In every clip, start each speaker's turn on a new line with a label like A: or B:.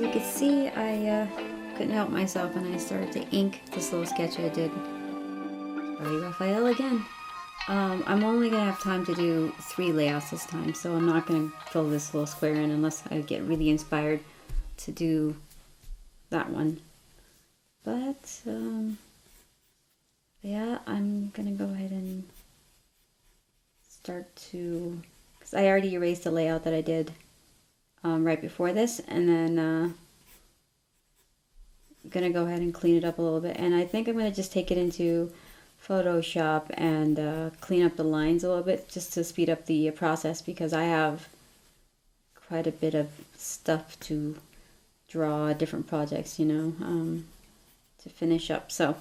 A: you can see, I couldn't help myself and I started to ink this little sketch I did by Raphael again. I'm only going to have time to do 3 layouts this time, so I'm not going to fill this little square in unless I get really inspired to do that one. But, yeah, I'm going to go ahead and start to, because I already erased the layout that I did right before this, and then I'm going to go ahead and clean it up a little bit. And I think I'm going to just take it into Photoshop and clean up the lines a little bit just to speed up the process, because I have quite a bit of stuff to draw, different projects, you know, to finish up. So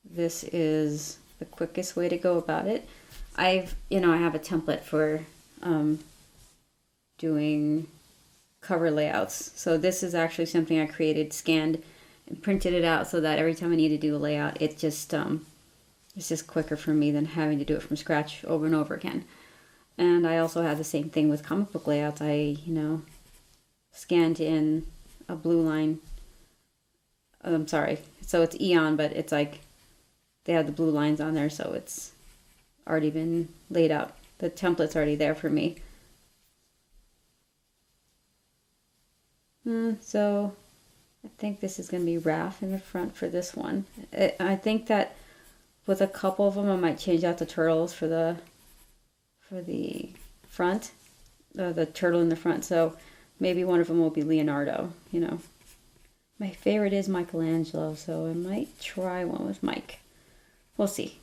A: this is the quickest way to go about it. I have a template for doing cover layouts. So this is actually something I created, scanned, and printed it out so that every time I need to do a layout, it's just quicker for me than having to do it from scratch over and over again. And I also have the same thing with comic book layouts. I, scanned in a blue line. I'm sorry. So it's Eon, but it's like they have the blue lines on there, so it's already been laid out. The template's already there for me. So I think this is going to be Raph in the front for this one. I think that with a couple of them, I might change out the turtles for the front, the turtle in the front. So maybe one of them will be Leonardo. My favorite is Michelangelo, so I might try one with Mike. We'll see.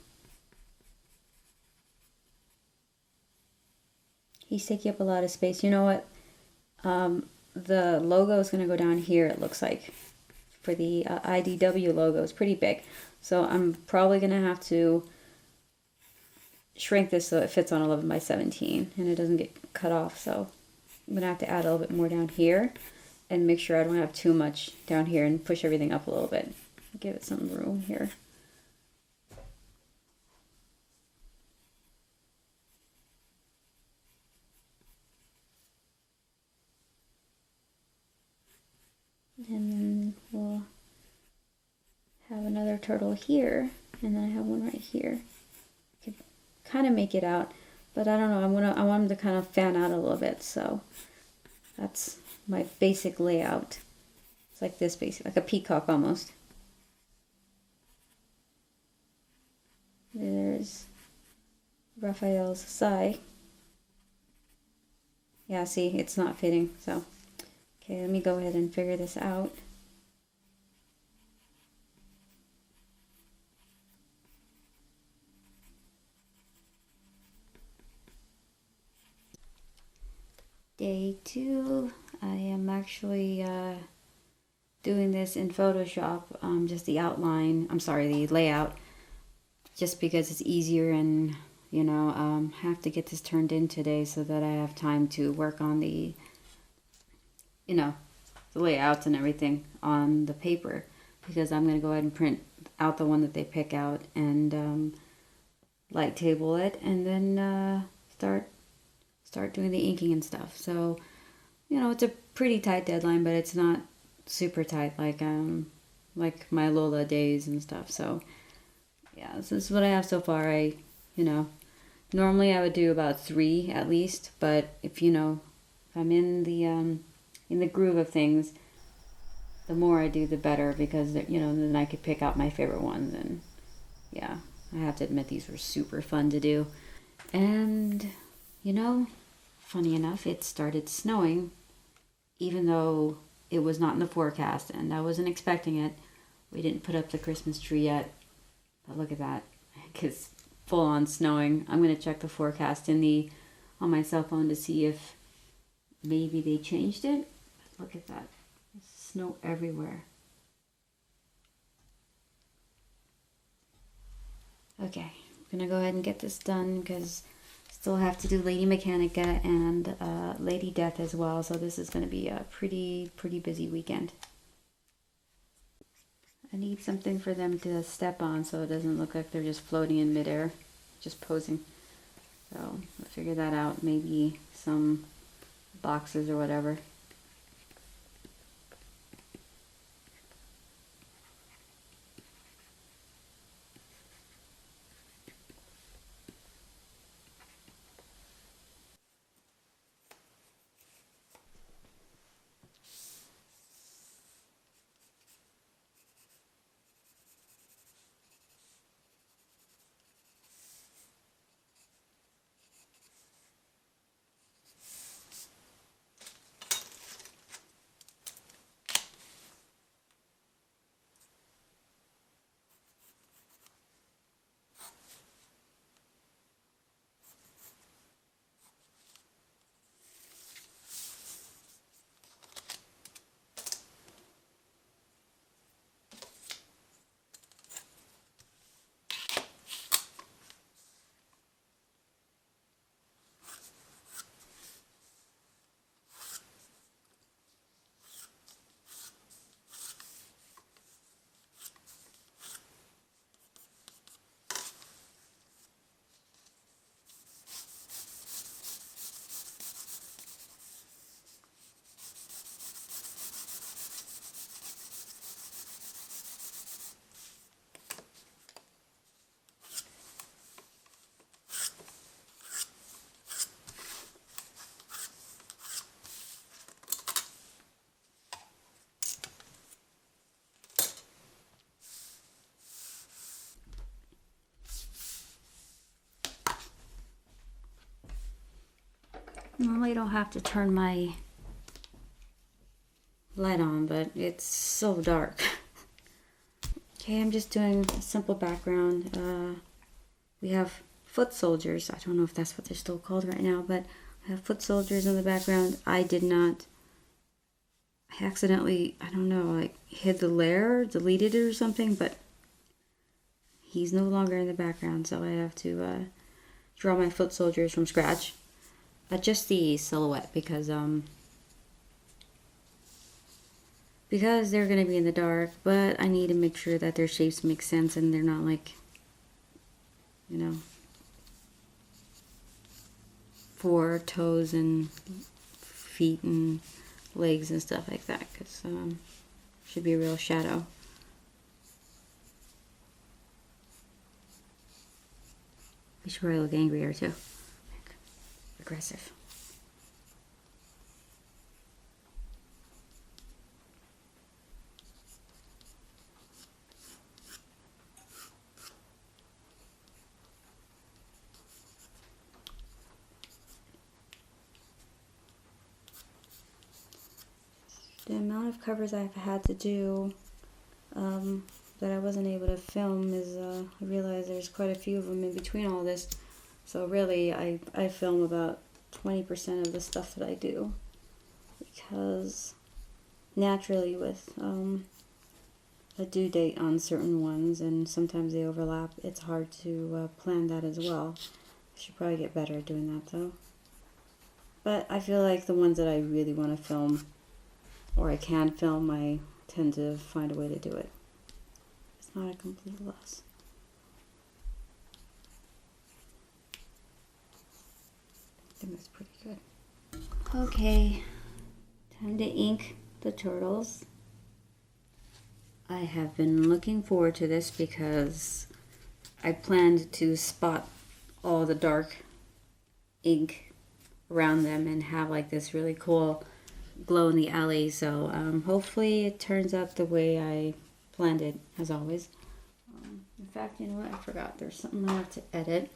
A: He's taking up a lot of space. You know what? The logo is going to go down here, it looks like, for the IDW logo. It's pretty big. So I'm probably going to have to shrink this so it fits on 11 by 17 and it doesn't get cut off. So I'm going to have to add a little bit more down here and make sure I don't have too much down here and push everything up a little bit. Give it some room here. And then we'll have another turtle here, and then I have one right here. I could kind of make it out, but I don't know. I want them to kind of fan out a little bit, so that's my basic layout. It's like this, basic, like a peacock almost. There's Raphael's side. Yeah, see, it's not fitting, so. Okay, let me go ahead and figure this out. Day 2, I am actually doing this in Photoshop, just the outline, the layout, just because it's easier and, have to get this turned in today so that I have time to work on the the layouts and everything on the paper, because I'm going to go ahead and print out the one that they pick out and light table it, and then start doing the inking and stuff. So, it's a pretty tight deadline, but it's not super tight like my Lola days and stuff. So, yeah, this is what I have so far. Normally I would do about 3 at least, but if I'm in the groove of things, the more I do, the better, because then I could pick out my favorite ones. And yeah, I have to admit, these were super fun to do. And funny enough, it started snowing, even though it was not in the forecast, and I wasn't expecting it. We didn't put up the Christmas tree yet, but look at that, it's full on snowing. I'm gonna check the forecast on my cell phone to see if maybe they changed it. Look at that. There's snow everywhere. Okay, I'm going to go ahead and get this done because I still have to do Lady Mechanica and Lady Death as well. So this is going to be a pretty busy weekend. I need something for them to step on so it doesn't look like they're just floating in midair, just posing. So I'll figure that out. Maybe some boxes or whatever. Normally I don't have to turn my light on, but it's so dark. Okay, I'm just doing a simple background. We have foot soldiers. I don't know if that's what they're still called right now, but I have foot soldiers in the background. I accidentally, I don't know, like hid the layer, deleted it or something, but he's no longer in the background, so I have to draw my foot soldiers from scratch. Just the silhouette because they're going to be in the dark, but I need to make sure that their shapes make sense and they're not like, you know, 4 toes and feet and legs and stuff like that, because should be a real shadow. We should probably look angrier too. Aggressive. The amount of covers I've had to do that I wasn't able to film is, I realize there's quite a few of them in between all this. So really, I film about 20% of the stuff that I do. Because naturally with a due date on certain ones, and sometimes they overlap, it's hard to plan that as well. I should probably get better at doing that though. But I feel like the ones that I really want to film, or I can film, I tend to find a way to do it. It's not a complete loss. I think that's pretty good. Okay, time to ink the turtles. I have been looking forward to this because I planned to spot all the dark ink around them and have like this really cool glow in the alley. So hopefully it turns out the way I planned it, as always. In fact, you know what? I forgot. There's something I have to edit.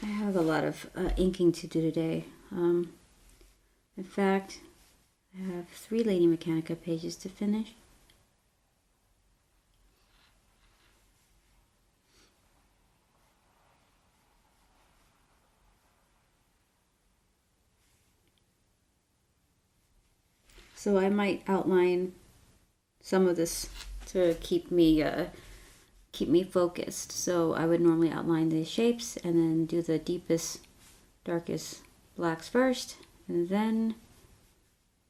A: I have a lot of inking to do today. In fact, I have 3 Lady Mechanica pages to finish. So I might outline some of this to keep me focused. So I would normally outline the shapes and then do the deepest, darkest blacks first, and then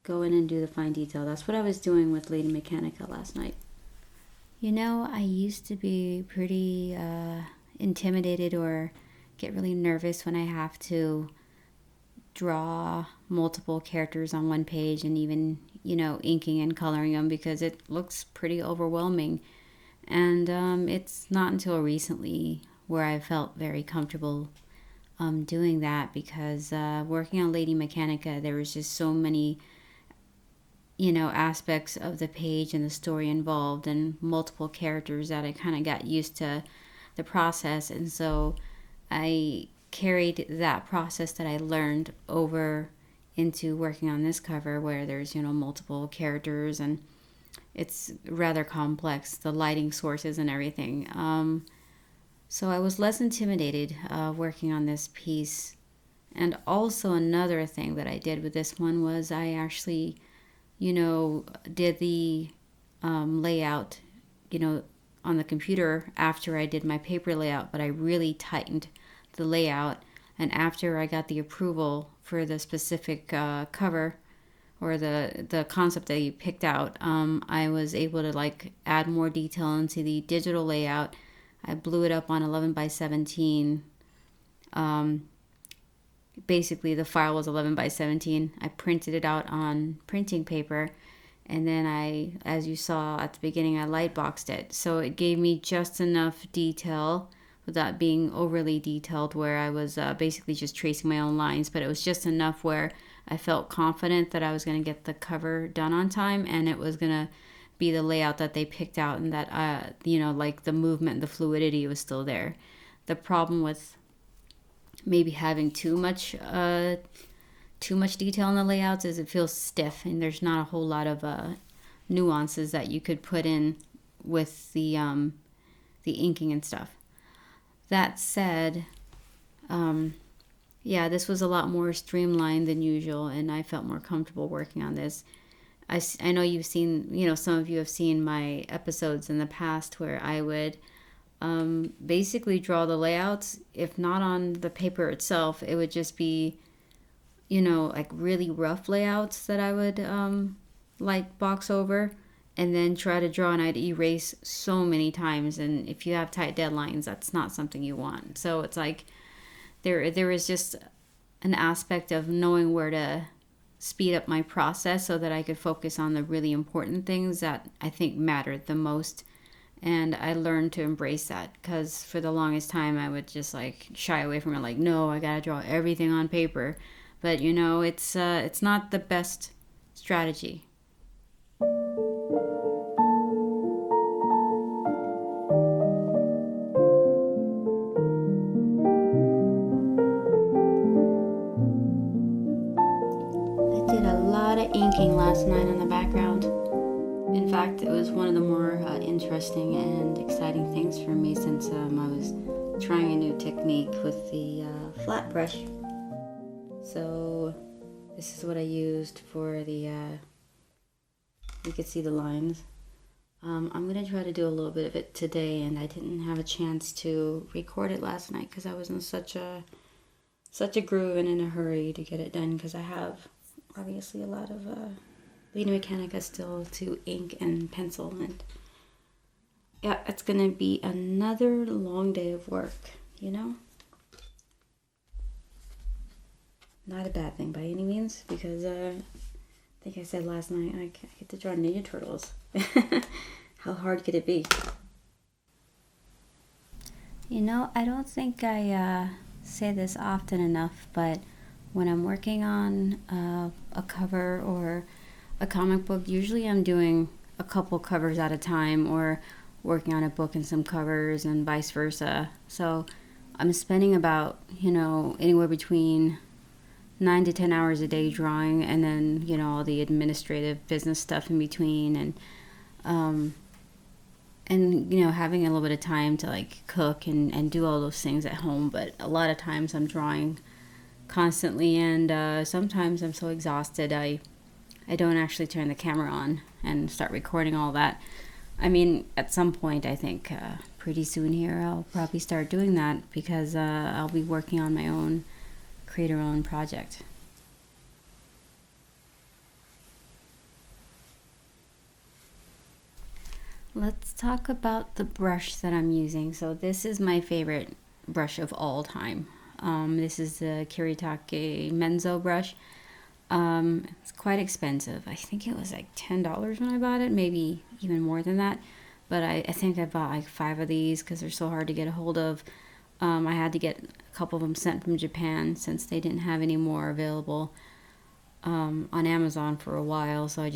A: go in and do the fine detail. That's what I was doing with Lady Mechanica last night. You know, I used to be pretty intimidated or get really nervous when I have to draw multiple characters on one page, and even, you know, inking and coloring them, because it looks pretty overwhelming. And it's not until recently where I felt very comfortable doing that, because working on Lady Mechanica, there was just so many, you know, aspects of the page and the story involved and multiple characters that I kind of got used to the process. And so I carried that process that I learned over into working on this cover, where there's, multiple characters and it's rather complex, the lighting sources and everything. So I was less intimidated working on this piece. And also another thing that I did with this one was I actually, did the layout, on the computer after I did my paper layout, but I really tightened the layout. And after I got the approval for the specific cover or the concept that you picked out, I was able to add more detail into the digital layout. I blew it up on 11 by 17. Basically, the file was 11 by 17. I printed it out on printing paper, and then as you saw at the beginning, I light boxed it. So it gave me just enough detail without being overly detailed, where I was basically just tracing my own lines, but it was just enough where I felt confident that I was going to get the cover done on time, and it was going to be the layout that they picked out, and that the movement, the fluidity was still there. The problem with maybe having too much detail in the layouts is it feels stiff, and there's not a whole lot of nuances that you could put in with the inking and stuff. That said, this was a lot more streamlined than usual, and I felt more comfortable working on this. I know you've seen, some of you have seen my episodes in the past where I would basically draw the layouts. If not on the paper itself, it would just be, really rough layouts that I would light box over and then try to draw, and I'd erase so many times. And if you have tight deadlines, that's not something you want. So it's like there is just an aspect of knowing where to speed up my process so that I could focus on the really important things that I think mattered the most. And I learned to embrace that, because for the longest time I would just shy away from it, no, I gotta draw everything on paper. But it's not the best strategy. I did a lot of inking last night on the background. In fact, it was one of the more interesting and exciting things for me, since I was trying a new technique with the flat brush. So this is what I used for the, you could see the lines. I'm going to try to do a little bit of it today, and I didn't have a chance to record it last night because I was in such a groove and in a hurry to get it done, because I have obviously a lot of Lina Mechanica still to ink and pencil, and yeah, it's gonna be another long day of work, Not a bad thing by any means, because I think I said last night I get to draw Ninja Turtles. How hard could it be? I don't think I say this often enough, but when I'm working on a cover or a comic book, usually I'm doing a couple covers at a time, or working on a book and some covers, and vice versa. So I'm spending about, anywhere between 9 to 10 hours a day drawing, and then, all the administrative business stuff in between, and having a little bit of time to cook and do all those things at home. But a lot of times I'm drawing constantly, and sometimes I'm so exhausted I don't actually turn the camera on and start recording all that. I mean, at some point, I think pretty soon here, I'll probably start doing that, because I'll be working on my own creator-owned project. Let's talk about the brush that I'm using. So this is my favorite brush of all time. This is the Kiritake Menzo brush. It's quite expensive. I think it was $10 when I bought it, maybe even more than that. But I think I bought 5 of these because they're so hard to get a hold of. I had to get a couple of them sent from Japan, since they didn't have any more available on Amazon for a while. So I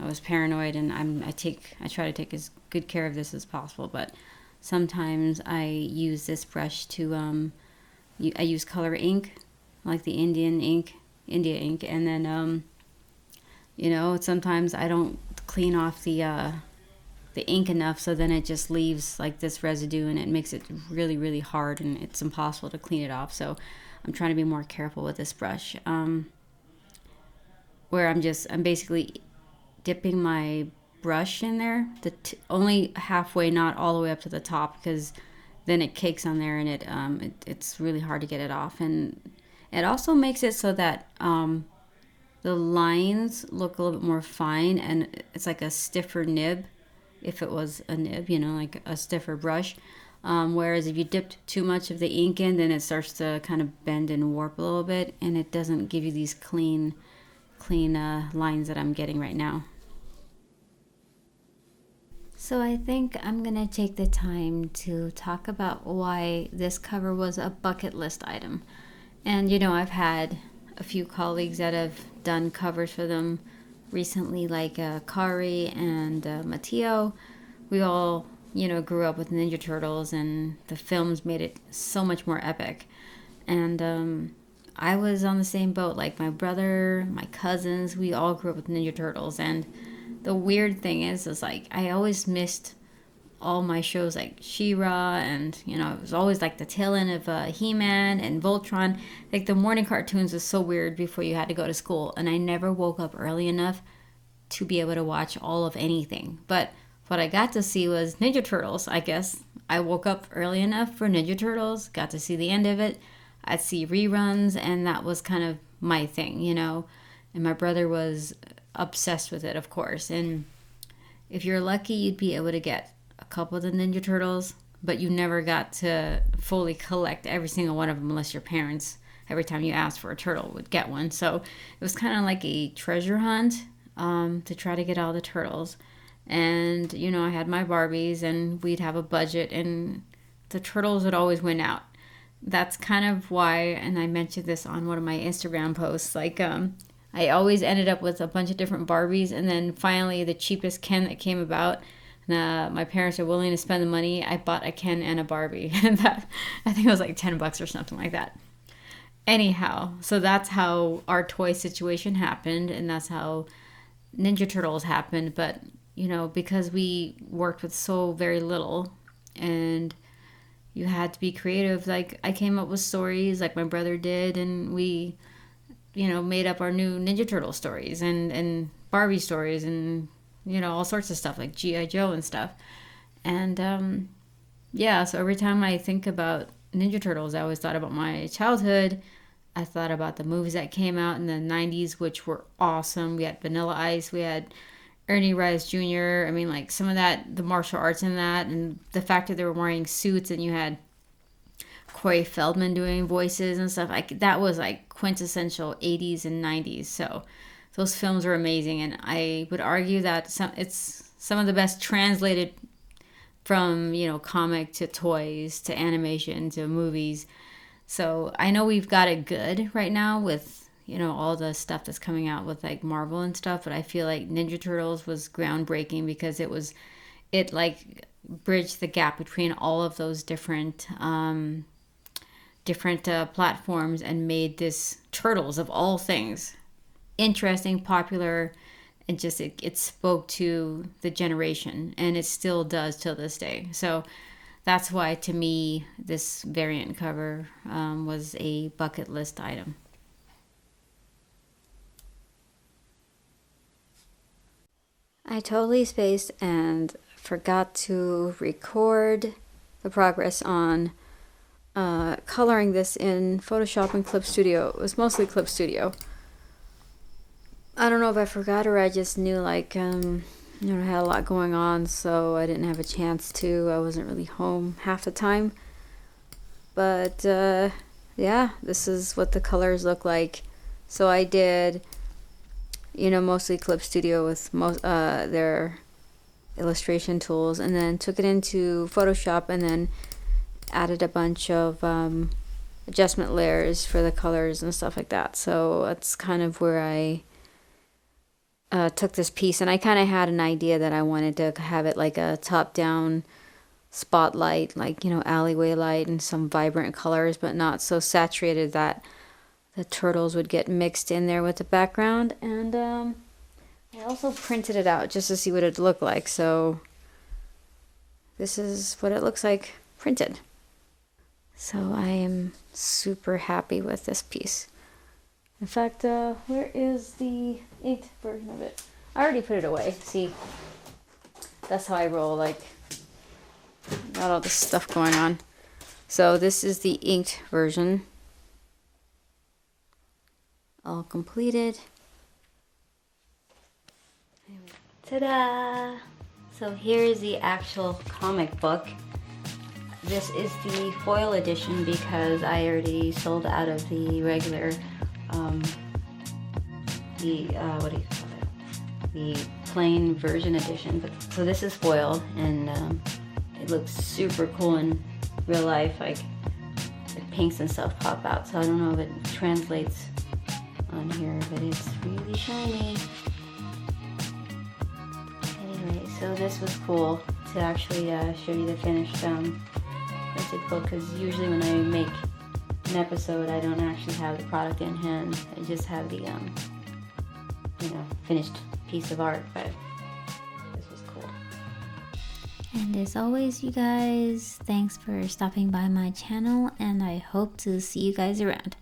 A: was paranoid, and I try to take as good care of this as possible. But sometimes I use this brush to I use color ink, like the India ink, and then sometimes I don't clean off the ink enough, so then it just leaves like this residue, and it makes it really, really hard, and it's impossible to clean it off. So I'm trying to be more careful with this brush, where I'm basically dipping my brush in there, only halfway, not all the way up to the top, because then it cakes on there, and it's really hard to get it off. And it also makes it so that the lines look a little bit more fine, and it's like a stiffer nib, if it was a nib, like a stiffer brush. Whereas if you dipped too much of the ink in, then it starts to kind of bend and warp a little bit, and it doesn't give you these clean lines that I'm getting right now. So I think I'm going to take the time to talk about why this cover was a bucket list item. And I've had a few colleagues that have done covers for them recently, like Kari and Matteo. We all, grew up with Ninja Turtles, and the films made it so much more epic. And I was on the same boat, like my brother, my cousins, we all grew up with Ninja Turtles. And the weird thing is like I always missed all my shows, like She-Ra, and it was always like the tail end of He-Man and Voltron. Like the morning cartoons was so weird before you had to go to school, and I never woke up early enough to be able to watch all of anything. But what I got to see was Ninja Turtles. I guess I woke up early enough for Ninja Turtles, got to see the end of it. I'd see reruns, and that was kind of my thing, and my brother was obsessed with it, of course. And if you're lucky, you'd be able to get a couple of the Ninja Turtles, but you never got to fully collect every single one of them unless your parents, every time you asked for a turtle, would get one. So it was kind of like a treasure hunt to try to get all the turtles. And I had my Barbies, and we'd have a budget, and the turtles would always win out. That's kind of why, and I mentioned this on one of my Instagram posts, like I always ended up with a bunch of different Barbies, and then finally the cheapest Ken that came about, my parents are willing to spend the money, I bought a Ken and a Barbie. And that, I think it was like $10 or something like that. Anyhow, so that's how our toy situation happened, and that's how Ninja Turtles happened. But because we worked with so very little, and you had to be creative, like I came up with stories like my brother did, and we made up our new Ninja Turtle stories and Barbie stories, and all sorts of stuff like G.I. Joe and stuff. And so every time I think about Ninja Turtles, I always thought about my childhood. I thought about the movies that came out in the 90s, which were awesome. We had Vanilla Ice, we had Ernie Reyes Jr. I mean, like some of that, the martial arts in that, and the fact that they were wearing suits, and you had Corey Feldman doing voices and stuff. That was like quintessential 80s and 90s. So those films were amazing, and I would argue that it's some of the best translated from comic to toys to animation to movies. So I know we've got it good right now with all the stuff that's coming out with like Marvel and stuff, but I feel like Ninja Turtles was groundbreaking because it like bridged the gap between all of those different platforms, and made this Turtles of all things interesting, popular, and just it spoke to the generation, and it still does till this day. So that's why, to me, this variant cover was a bucket list item. I totally spaced and forgot to record the progress on coloring this in Photoshop and Clip Studio. It was mostly Clip Studio. I don't know if I forgot or I just knew I had a lot going on, so I didn't have a chance to. I wasn't really home half the time. But this is what the colors look like. So I did mostly Clip Studio with their illustration tools, and then took it into Photoshop, and then added a bunch of adjustment layers for the colors and stuff like that. So that's kind of where I took this piece, and I kind of had an idea that I wanted to have it like a top-down spotlight, like, you know, alleyway light and some vibrant colors, but not so saturated that the turtles would get mixed in there with the background. And I also printed it out just to see what it'd look like. So this is what it looks like printed. So I am super happy with this piece. In fact, where is the inked version of it? I already put it away. See, that's how I roll, like, got all this stuff going on. So this is the inked version. All completed. Ta-da! So here's the actual comic book. This is the foil edition because I already sold out of the regular, what do you call it? The plain version edition. But so this is foil, and it looks super cool in real life. Like the pinks and stuff pop out. So I don't know if it translates on here, but it's really shiny. Anyway, so this was cool to actually show you the finished printed book, because usually when I make an episode, I don't actually have the product in hand. I just have the you know, finished piece of art. But this was cool.
B: And as always, you guys, thanks for stopping by my channel, and I hope to see you guys around.